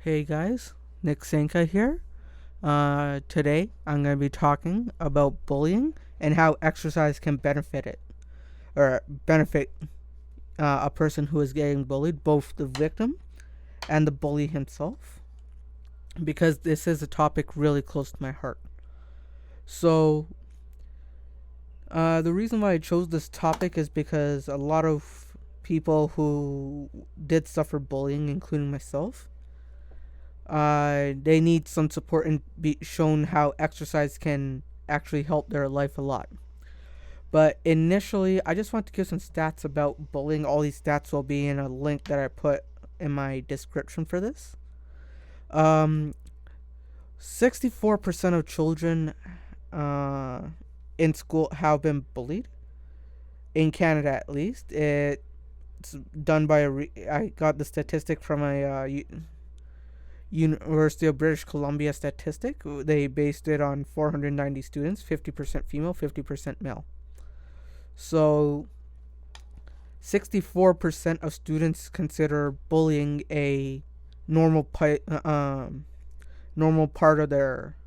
Hey guys, Nick Sanka here. Today I'm going to be talking about bullying and how exercise can benefit it, or benefit a person who is getting bullied, both the victim and the bully himself, because this is a topic really close to my heart. So, the reason why I chose this topic is because a lot of people who did suffer bullying, including myself, they need some support and be shown how exercise can actually help their life a lot. But initially, I just want to give some stats about bullying. All these stats will be in a link that I put in my description for this. 64% of children in school have been bullied. In Canada, at least. It's done by I got the statistic from a University of British Columbia statistic. They based it on 490 students, 50% female, 50% male. So 64% of students consider bullying a normal normal part of their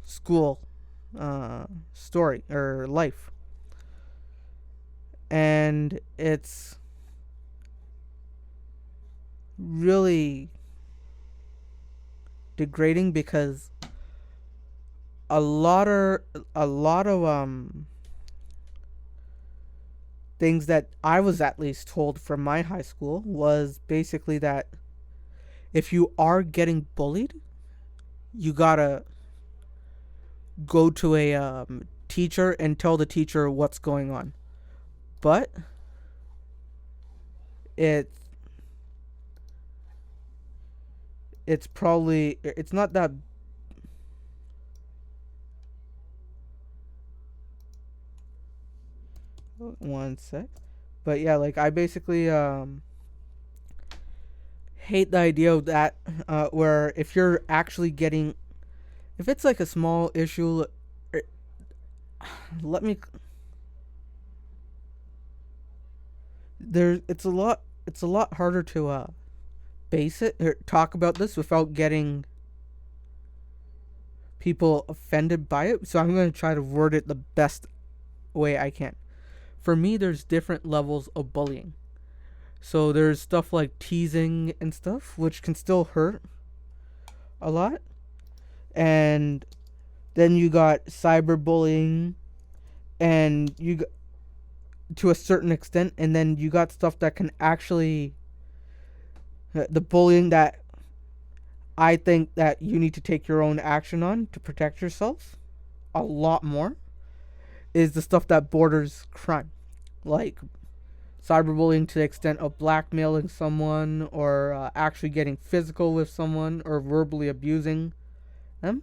school story or life. And it's really degrading because a lot of things that I was at least told from my high school was basically that if you are getting bullied, you gotta go to a teacher and tell the teacher what's going on. But it's not that. One sec. But yeah, like I basically hate the idea of that, where if you're actually getting, if it's like a small issue, let me it's a lot harder to base it or talk about this without getting people offended by it. So I'm going to try to word it the best way I can. For me, there's different levels of bullying. So there's stuff like teasing and stuff, which can still hurt a lot. And then you got cyberbullying, and you got, to a certain extent, and then you got stuff that can actually, the bullying that I think that you need to take your own action on to protect yourself a lot more, is the stuff that borders crime, like cyberbullying to the extent of blackmailing someone, or actually getting physical with someone, or verbally abusing them.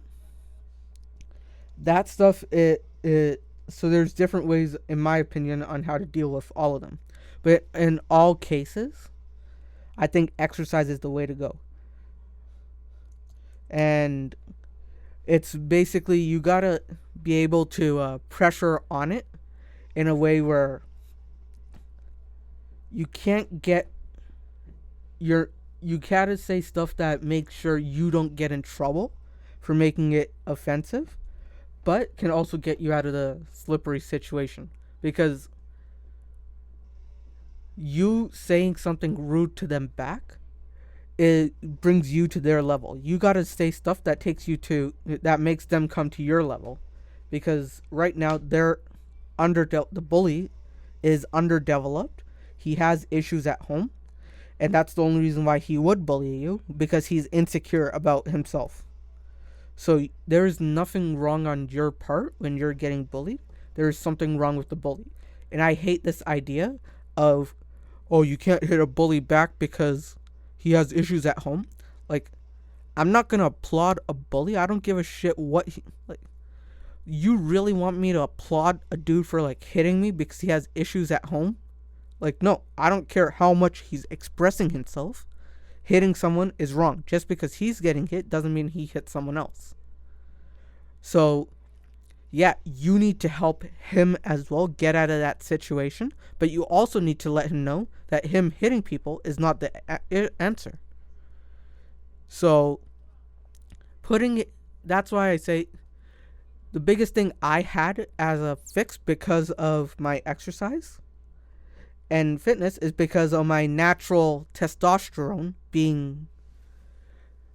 That stuff, so there's different ways, in my opinion, on how to deal with all of them. But in all cases, I think exercise is the way to go. And it's basically, you gotta be able to pressure on it in a way where you can't get you gotta say stuff that makes sure you don't get in trouble for making it offensive, but can also get you out of the slippery situation. Because you saying something rude to them back, it brings you to their level. You gotta say stuff that that makes them come to your level. Because right now the bully is underdeveloped. He has issues at home, and that's the only reason why he would bully you, because he's insecure about himself. So there's nothing wrong on your part when you're getting bullied. There's something wrong with the bully. And I hate this idea of, oh, you can't hit a bully back because he has issues at home. Like, I'm not going to applaud a bully. I don't give a shit what you really want me to applaud a dude for hitting me because he has issues at home? No, I don't care how much he's expressing himself. Hitting someone is wrong. Just because he's getting hit doesn't mean he hit someone else. So yeah, you need to help him as well get out of that situation, but you also need to let him know that him hitting people is not the answer. So, putting it, that's why I say the biggest thing I had as a fix because of my exercise and fitness is because of my natural testosterone being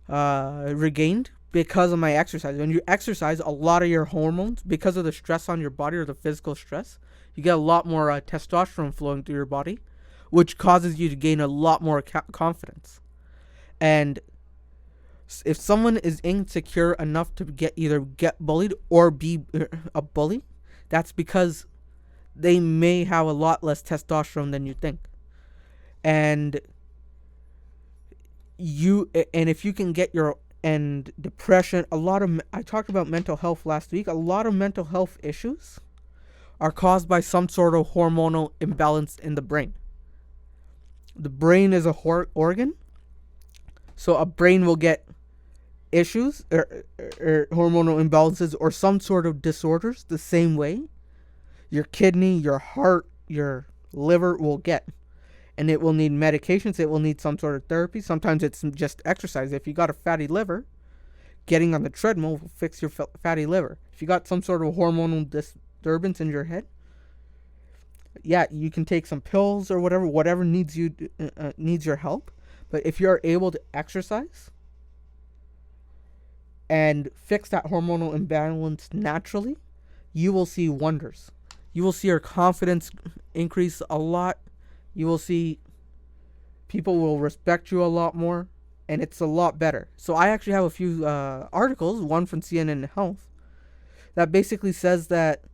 regained because of my exercise. When you exercise, a lot of your hormones, because of the stress on your body or the physical stress, you get a lot more testosterone flowing through your body, which causes you to gain a lot more confidence. And if someone is insecure enough to either get bullied or be a bully, that's because they may have a lot less testosterone than you think. And if you can get your and depression, I talked about mental health last week. A lot of mental health issues are caused by some sort of hormonal imbalance in the brain. The brain is a organ, so a brain will get issues or hormonal imbalances or some sort of disorders the same way your kidney, your heart, your liver will get. And it will need medications. It will need some sort of therapy. Sometimes it's just exercise. If you got a fatty liver, getting on the treadmill will fix your fatty liver. If you got some sort of hormonal disturbance in your head, yeah, you can take some pills or whatever needs your help. But if you're able to exercise and fix that hormonal imbalance naturally, you will see wonders. You will see your confidence increase a lot. You will see people will respect you a lot more, and it's a lot better. So I actually have a few articles, one from CNN Health, that basically says that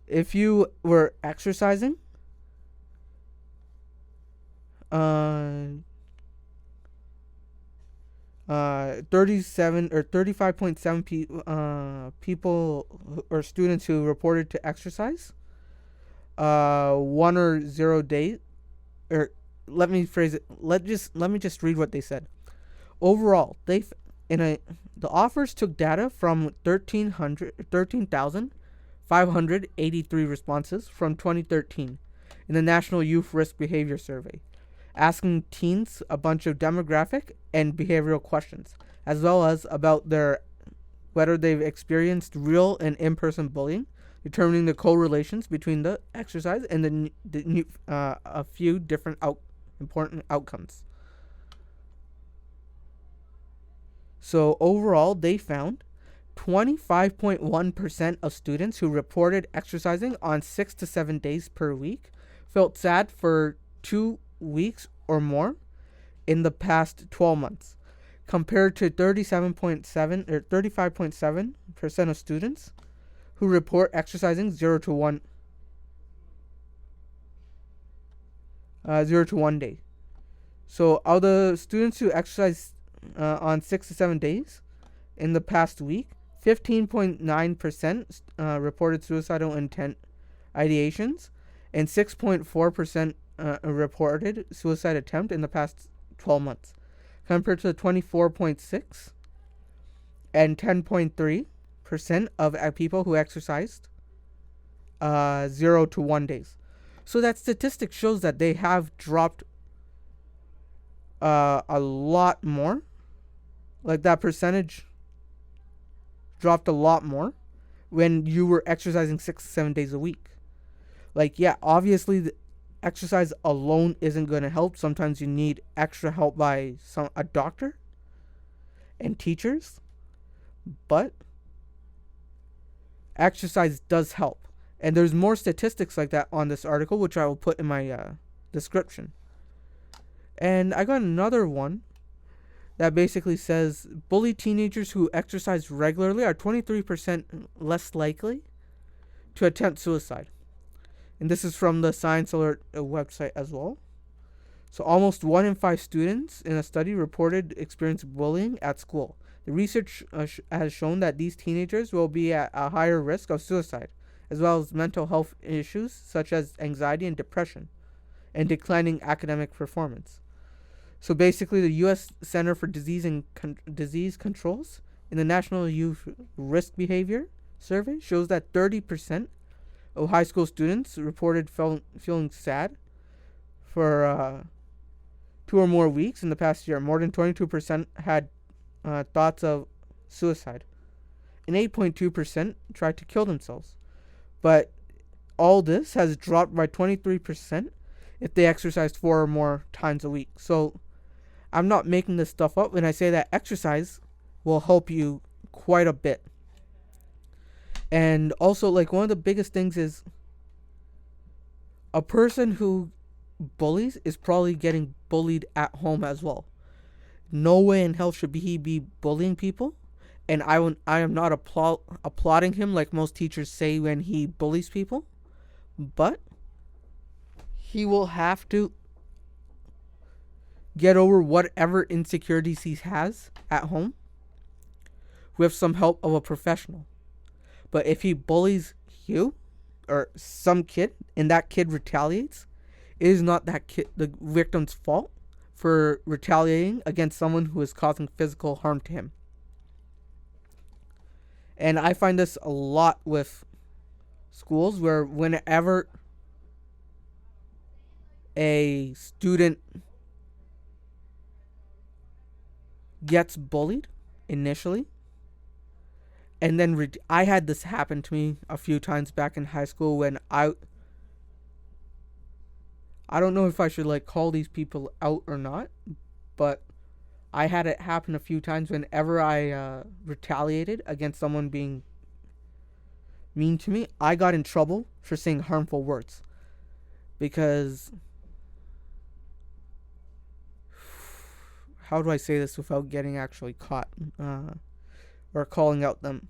if you were exercising, 37 or 35.7 people or students who reported to exercise 1 or 0 days, or let me phrase it, let me just read what they said. Overall, the authors took data from 13,583 responses from 2013 in the National Youth Risk Behavior Survey, asking teens a bunch of demographic and behavioral questions, as well as about whether they've experienced real and in-person bullying, determining the correlations between the exercise and a few different important outcomes. So overall, they found 25.1% of students who reported exercising on 6 to 7 days per week felt sad for 2 weeks or more in the past 12 months, compared to 37.7 or 35.7% of students who report exercising 0 to 1 day. So of the students who exercise on 6 to 7 days in the past week, 15.9% reported suicidal intent ideations, and 6.4% reported suicide attempt in the past 12 months, compared to 24.6 and 10.3% of people who exercised 0 to 1 days. So that statistic shows that they have dropped a lot more. Like that percentage dropped a lot more when you were exercising 6 to 7 days a week. Like, yeah, obviously the exercise alone isn't going to help. Sometimes you need extra help by a doctor and teachers, but exercise does help. And there's more statistics like that on this article, which I will put in my description. And I got another one that basically says bullied teenagers who exercise regularly are 23% less likely to attempt suicide. And this is from the Science Alert website as well. So almost 1 in 5 students in a study reported experiencing bullying at school. The research has shown that these teenagers will be at a higher risk of suicide, as well as mental health issues such as anxiety and depression, and declining academic performance. So basically, the U.S. Center for Disease Controls in the National Youth Risk Behavior Survey shows that 30% of high school students reported feeling sad for 2 or more weeks in the past year. More than 22% had thoughts of suicide, and 8.2% tried to kill themselves. But all this has dropped by 23% if they exercised 4 or more times a week. So I'm not making this stuff up when I say that exercise will help you quite a bit. And also, like, one of the biggest things is a person who bullies is probably getting bullied at home as well. No way in hell should he be bullying people. And I am not applauding him like most teachers say when he bullies people. But he will have to get over whatever insecurities he has at home with some help of a professional. But if he bullies you or some kid and that kid retaliates, it is not that kid, the victim's fault for retaliating against someone who is causing physical harm to him. And I find this a lot with schools, where whenever a student gets bullied initially, and then I had this happen to me a few times back in high school when I don't know if I should like call these people out or not, but I had it happen a few times whenever I retaliated against someone being mean to me. I got in trouble for saying harmful words, because how do I say this without getting actually caught or calling out them?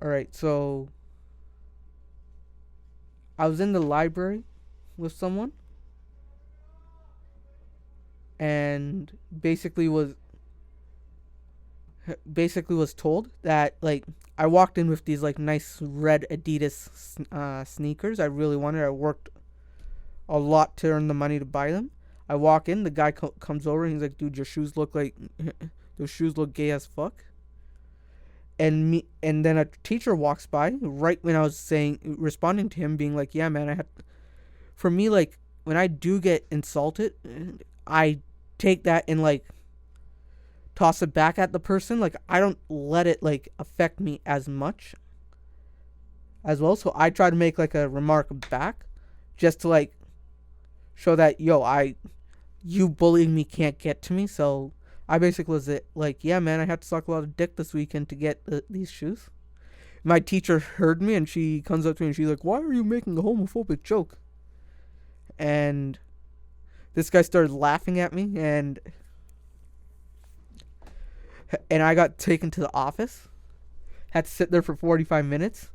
Alright, so I was in the library with someone and basically was told that, like, I walked in with these like nice red Adidas sneakers I really wanted. I worked a lot to earn the money to buy them. I walk in, the guy comes over and he's like, dude, your shoes look like those shoes look gay as fuck. And then a teacher walks by right when I was responding to him, being like, yeah, man, for me, like, when I do get insulted, I take that and like toss it back at the person. Like, I don't let it like affect me as much as well. So I try to make like a remark back just to like show that, you bullying me can't get to me. So I basically was like, yeah, man, I had to suck a lot of dick this weekend to get these shoes. My teacher heard me and she comes up to me and she's like, why are you making a homophobic joke? And this guy started laughing at me, and I got taken to the office. Had to sit there for 45 minutes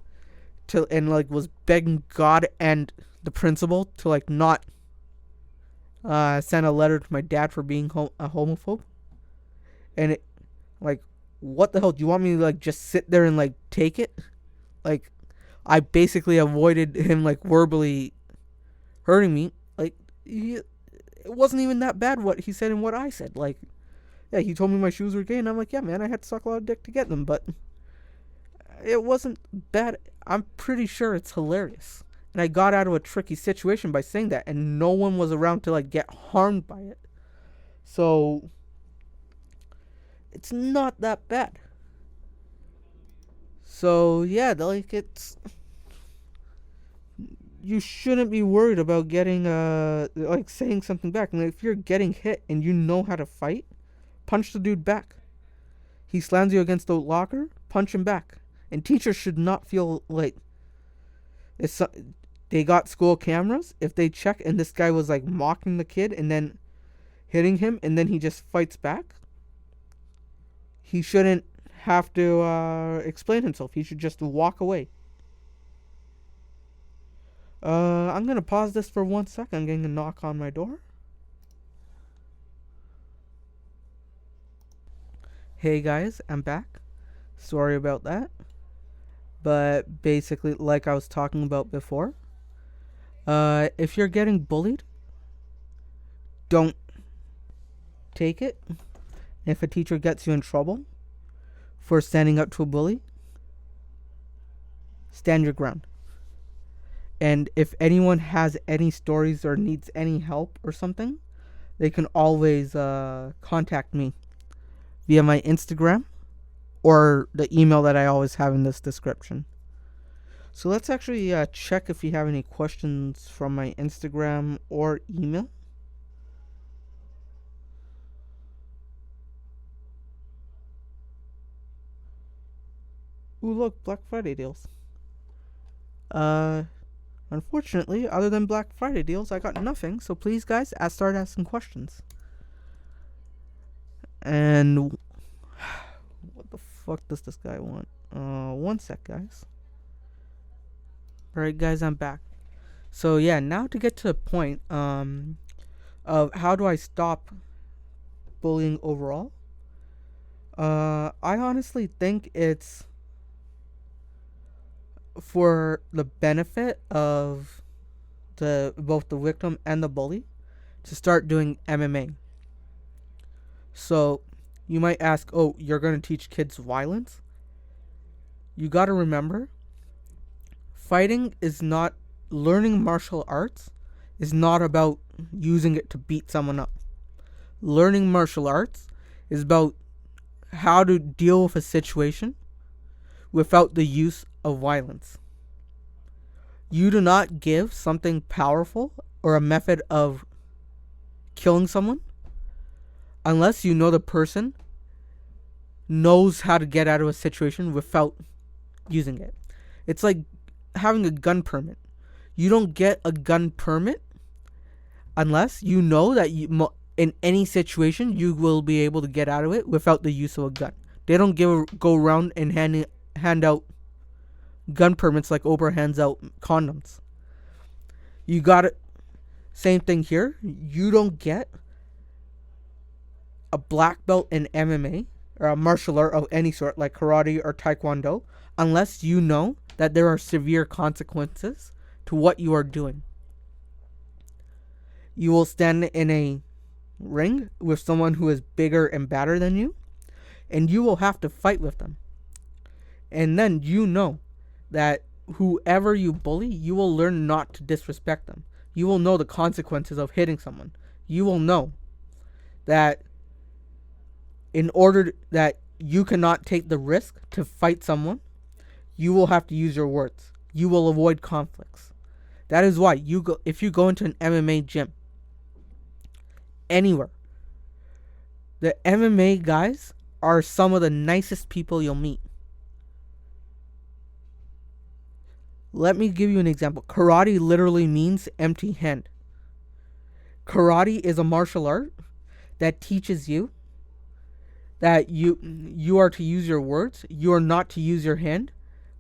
and like was begging God and the principal to like not send a letter to my dad for being a homophobe. And it, like, what the hell? Do you want me to like just sit there and like take it? Like, I basically avoided him like verbally hurting me. Like, it wasn't even that bad what he said and what I said. Like, yeah, he told me my shoes were gay, and I'm like, yeah, man, I had to suck a lot of dick to get them, but it wasn't bad. I'm pretty sure it's hilarious. And I got out of a tricky situation by saying that, and no one was around to like get harmed by it. So it's not that bad. So yeah, like, you shouldn't be worried about getting like saying something back. I mean, if you're getting hit and you know how to fight, punch the dude back. He slams you against the locker, punch him back. And teachers should not feel like they got school cameras. If they check and this guy was like mocking the kid and then hitting him and then he just fights back, he shouldn't have to explain himself. He should just walk away. I'm gonna pause this for 1 second. I'm getting a knock on my door. Hey guys, I'm back. Sorry about that. But basically, like I was talking about before, if you're getting bullied, don't take it. If a teacher gets you in trouble for standing up to a bully, stand your ground. And if anyone has any stories or needs any help or something, they can always contact me via my Instagram or the email that I always have in this description. So let's actually check if you have any questions from my Instagram or email. Ooh, look, Black Friday deals. Unfortunately, other than Black Friday deals, I got nothing. So please, guys, start asking questions. And what the fuck does this guy want? One sec, guys. Alright, guys, I'm back. So yeah, now to get to the point of how do I stop bullying overall. I honestly think it's for the benefit of both the victim and the bully to start doing MMA. So you might ask, oh, you're going to teach kids violence? You got to remember, fighting is not, learning martial arts is not about using it to beat someone up. Learning martial arts is about how to deal with a situation without the use of violence. You do not give something powerful or a method of killing someone unless you know the person knows how to get out of a situation without using it. It's like having a gun permit. You don't get a gun permit unless you know that in any situation you will be able to get out of it without the use of a gun. They don't go around and hand out gun permits like Oprah hands out condoms. You got it. Same thing here. You don't get a black belt in MMA or a martial art of any sort like karate or taekwondo unless you know that there are severe consequences to what you are doing. You will stand in a ring with someone who is bigger and badder than you, and you will have to fight with them. And then you know that whoever you bully, you will learn not to disrespect them. You will know the consequences of hitting someone. You will know that in order that you cannot take the risk to fight someone, you will have to use your words. You will avoid conflicts. That is why if you go into an MMA gym anywhere, the MMA guys are some of the nicest people you'll meet. Let me give you an example. Karate literally means empty hand. Karate is a martial art that teaches you that you are to use your words. You are not to use your hand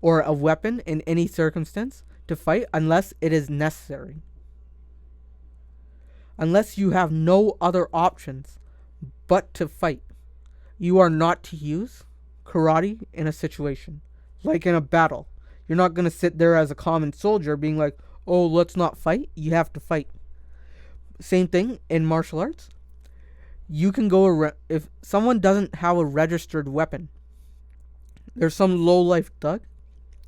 or a weapon in any circumstance to fight unless it is necessary. Unless you have no other options but to fight, you are not to use karate in a situation. Like in a battle. You're not going to sit there as a common soldier being like, oh, let's not fight. You have to fight. Same thing in martial arts. You can go around, if someone doesn't have a registered weapon, there's some low-life thug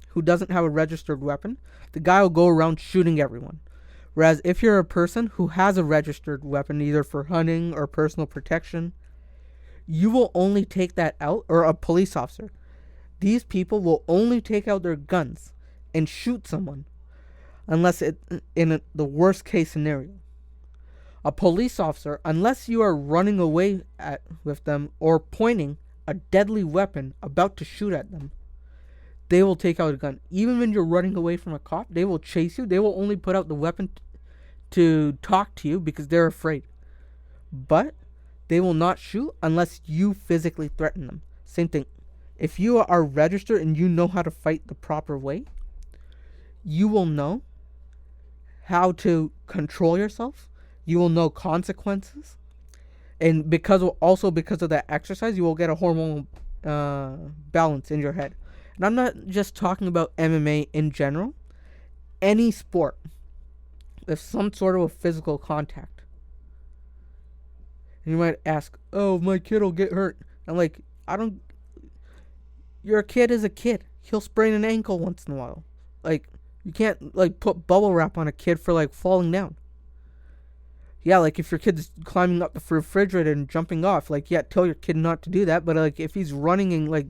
who doesn't have a registered weapon, the guy will go around shooting everyone. Whereas if you're a person who has a registered weapon, either for hunting or personal protection, you will only take that out, or a police officer. These people will only take out their guns and shoot someone unless in the worst case scenario. A police officer, unless you are running away with them or pointing a deadly weapon about to shoot at them, they will take out a gun. Even when you're running away from a cop, they will chase you. They will only put out the weapon to talk to you because they're afraid. But they will not shoot unless you physically threaten them. Same thing. If you are registered and you know how to fight the proper way, you will know how to control yourself. You will know consequences. And because of that exercise, you will get a hormonal balance in your head. And I'm not just talking about MMA in general. Any sport with some sort of a physical contact. You might ask, "Oh, my kid will get hurt." I'm like, I don't. Your kid is a kid. He'll sprain an ankle once in a while. Like, you can't like put bubble wrap on a kid for like falling down. Yeah, like if your kid's climbing up the refrigerator and jumping off, like yeah, tell your kid not to do that. But like if he's running and like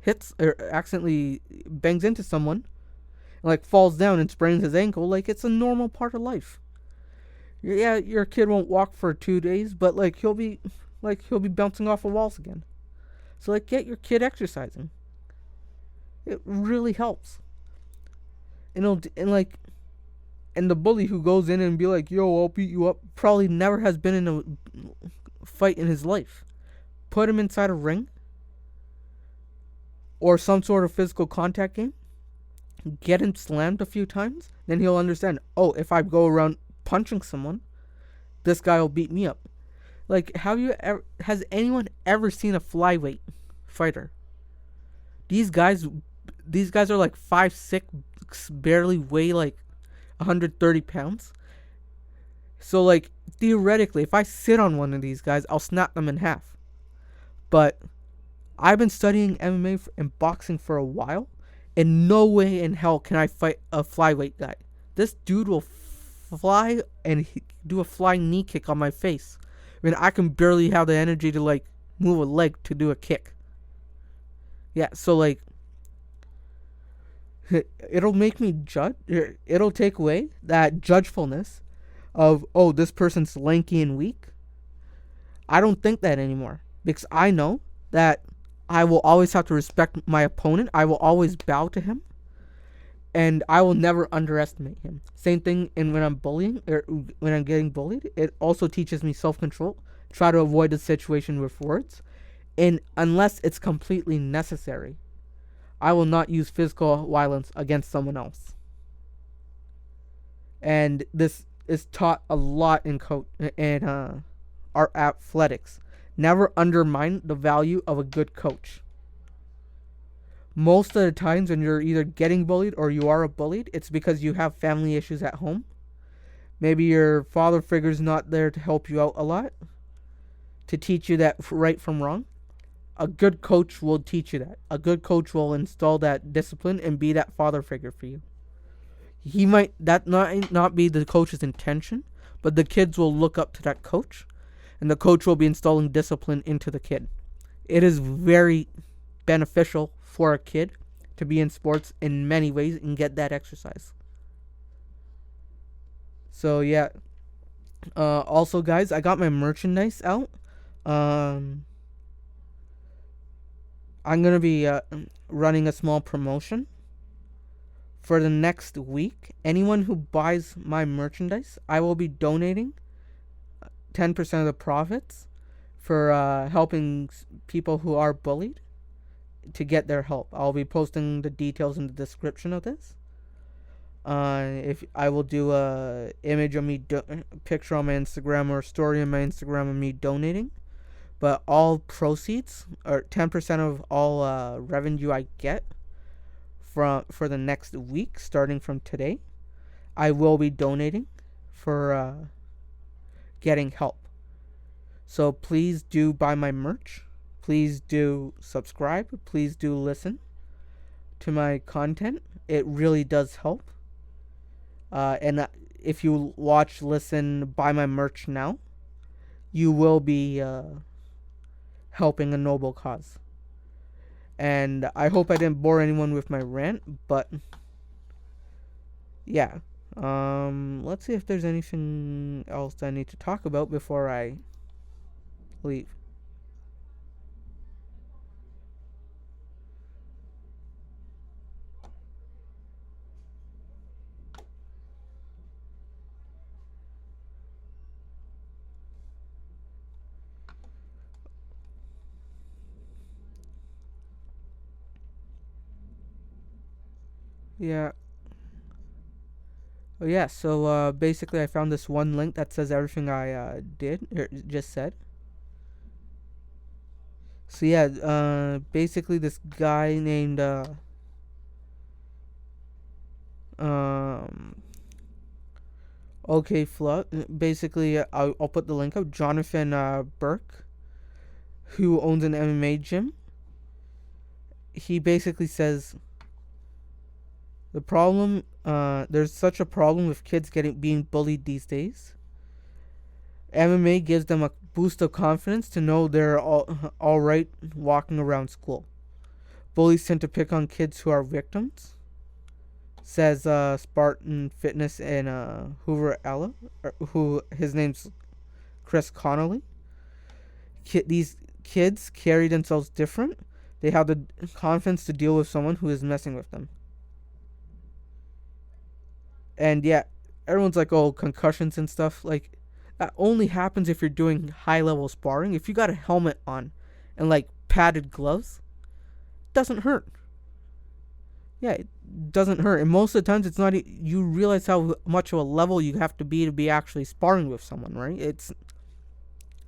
hits or accidentally bangs into someone, and, like falls down and sprains his ankle, like it's a normal part of life. Yeah, your kid won't walk for 2 days, but like he'll be bouncing off of walls again. So like get your kid exercising. It really helps. And the bully who goes in and be like, "Yo, I'll beat you up," probably never has been in a fight in his life. Put him inside a ring or some sort of physical contact game. Get him slammed a few times, then he'll understand. Oh, if I go around punching someone, this guy will beat me up. Like, has anyone ever seen a flyweight fighter? These guys, these guys are like 5'6", barely weigh like 130 pounds. So like theoretically, if I sit on one of these guys, I'll snap them in half. But I've been studying MMA and boxing for a while, and no way in hell can I fight a flyweight guy. This dude will fly and do a flying knee kick on my face. I mean, I can barely have the energy to like move a leg to do a kick. Yeah, so like it'll make me judge. It'll take away that judgefulness of, oh, this person's lanky and weak. I don't think that anymore because I know that I will always have to respect my opponent. I will always bow to him, and I will never underestimate him. Same thing in when I'm bullying or when I'm getting bullied. It also teaches me self-control. Try to avoid the situation with words, and unless it's completely necessary, I will not use physical violence against someone else. And this is taught a lot in our athletics. Never undermine the value of a good coach. Most of the times when you're either getting bullied or you are bullied, it's because you have family issues at home. Maybe your father figure's not there to help you out a lot, to teach you that right from wrong. A good coach will teach you that. A good coach will install that discipline and be that father figure for you. He might that not be the coach's intention, but the kids will look up to that coach, and the coach will be installing discipline into the kid. It is very beneficial for a kid to be in sports in many ways and get that exercise. So yeah. Also, guys, I got my merchandise out. I'm going to be running a small promotion for the next week. Anyone who buys my merchandise, I will be donating 10% of the profits for helping people who are bullied to get their help. I'll be posting the details in the description of this. If I will do a image of me, picture on my Instagram or story on my Instagram of me donating. But all proceeds, or 10% of all revenue I get for the next week, starting from today, I will be donating for getting help. So please do buy my merch. Please do subscribe. Please do listen to my content. It really does help. And if you watch, listen, buy my merch now, you will be helping a noble cause. And I hope I didn't bore anyone with my rant, but yeah. Let's see if there's anything else I need to talk about before I leave. Yeah. Oh yeah, so basically I found this one link that says everything I just said. So yeah, basically this guy named um Okay, basically, I'll put the link up. Jonathan Burke, who owns an MMA gym, he basically says the problem, there's such a problem with kids being bullied these days. MMA gives them a boost of confidence to know they're all right walking around school. Bullies tend to pick on kids who are victims, says Spartan Fitness in Hoover Ella, who his name's Chris Connolly. These kids carry themselves different. They have the confidence to deal with someone who is messing with them. And yeah, everyone's like, oh, concussions and stuff. Like, that only happens if you're doing high level sparring. If you got a helmet on and like padded gloves, it doesn't hurt. Yeah, it doesn't hurt. And most of the times, it's not. You realize how much of a level you have to be actually sparring with someone, right? It's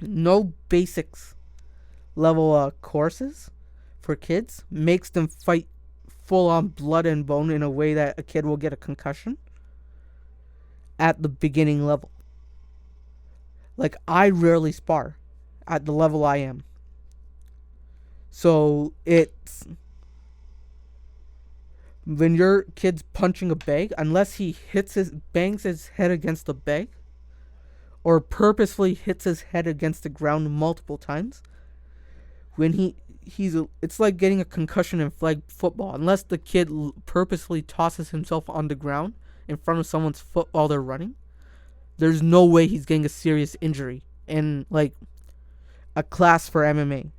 no basics level courses for kids makes them fight full on blood and bone in a way that a kid will get a concussion at the beginning level. Like, I rarely spar at the level I am. So it's when your kid's punching a bag, unless he bangs his head against the bag or purposefully hits his head against the ground multiple times, when it's like getting a concussion in flag football. Unless the kid purposefully tosses himself on the ground in front of someone's foot while they're running, there's no way he's getting a serious injury in like a class for MMA.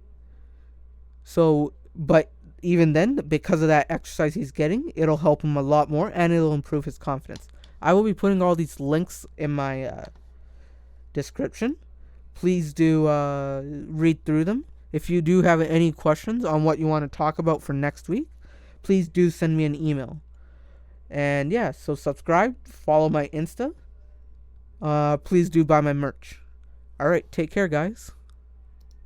So, but even then, because of that exercise he's getting, it'll help him a lot more and it'll improve his confidence. I will be putting all these links in my description. Please do read through them. If you do have any questions on what you want to talk about for next week, please do send me an email. And yeah, so subscribe, follow my Insta. Please do buy my merch. Alright, take care, guys.